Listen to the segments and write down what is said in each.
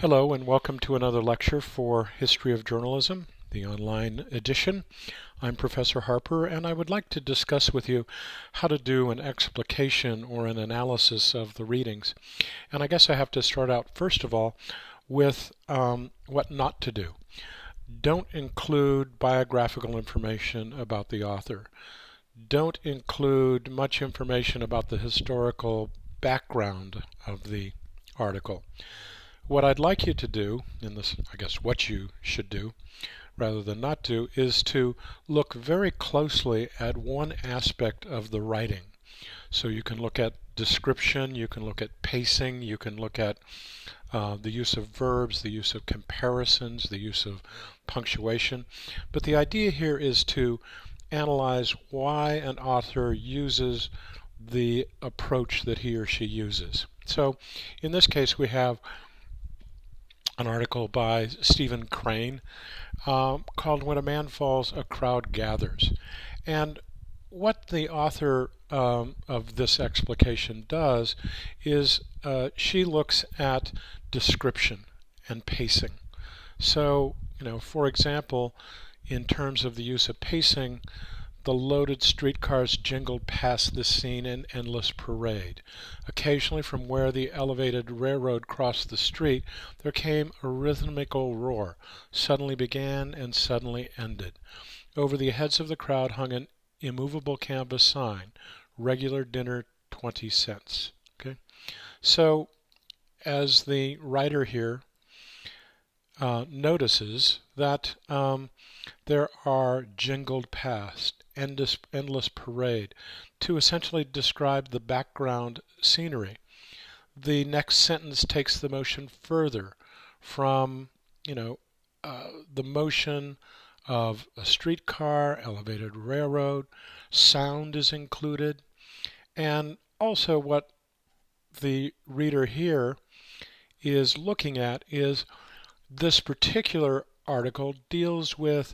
Hello and welcome to another lecture for History of Journalism, the online edition. I'm Professor Harper and I would like to discuss with you how to do an explication or an analysis of the readings. And I guess I have to start out first of all with what not to do. Don't include biographical information about the author. Don't include much information about the historical background of the article. What I'd like you to do, and this, I guess what you should do, rather than not do, is to look very closely at one aspect of the writing. So you can look at description, you can look at pacing, you can look at the use of verbs, the use of comparisons, the use of punctuation. But the idea here is to analyze why an author uses the approach that he or she uses. So in this case we have an article by Stephen Crane called When a Man Falls, a Crowd Gathers. And what the author of this explication does is she looks at description and pacing. So, for example, in terms of the use of pacing, the loaded streetcars jingled past the scene in endless parade. Occasionally, from where the elevated railroad crossed the street, there came a rhythmical roar, suddenly began and suddenly ended. Over the heads of the crowd hung an immovable canvas sign, regular dinner 20 cents. Okay? So, as the writer here notices that there are jingled past, endless parade, to essentially describe the background scenery. The next sentence takes the motion further from, the motion of a streetcar, elevated railroad, sound is included, and also what the reader here is looking at is this particular article deals with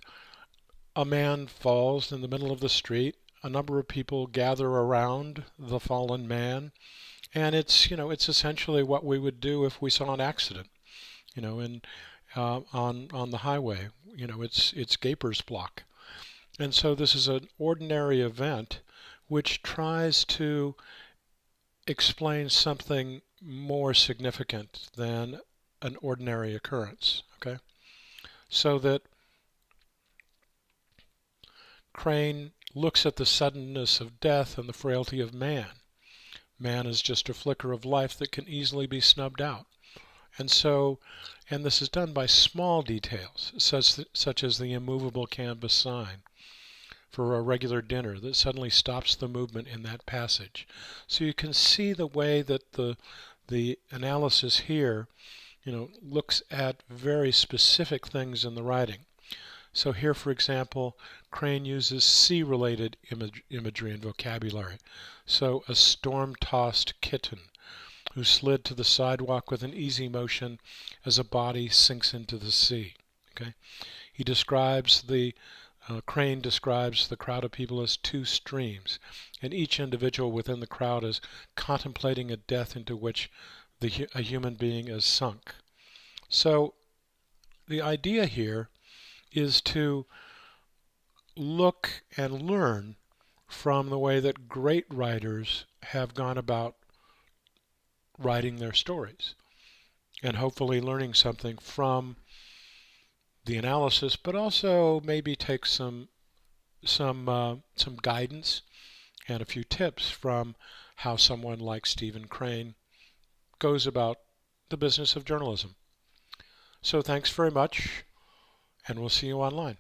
a man falls in the middle of the street, a number of people gather around the fallen man, and it's essentially what we would do if we saw an accident, on the highway. It's Gaper's block. And so this is an ordinary event which tries to explain something more significant than an ordinary occurrence. Okay? So that Crane looks at the suddenness of death and the frailty of man. Man is just a flicker of life that can easily be snubbed out. And this is done by small details, such as the immovable canvas sign for a regular dinner that suddenly stops the movement in that passage. So you can see the way that the analysis here, looks at very specific things in the writing. So here, for example, Crane uses sea-related imagery and vocabulary. So a storm-tossed kitten who slid to the sidewalk with an easy motion as a body sinks into the sea. Okay, Crane describes the crowd of people as two streams, and each individual within the crowd is contemplating a death into which a human being is sunk. So the idea here is to look and learn from the way that great writers have gone about writing their stories, and hopefully learning something from the analysis, but also maybe take some guidance and a few tips from how someone like Stephen Crane goes about the business of journalism. So thanks very much, and we'll see you online.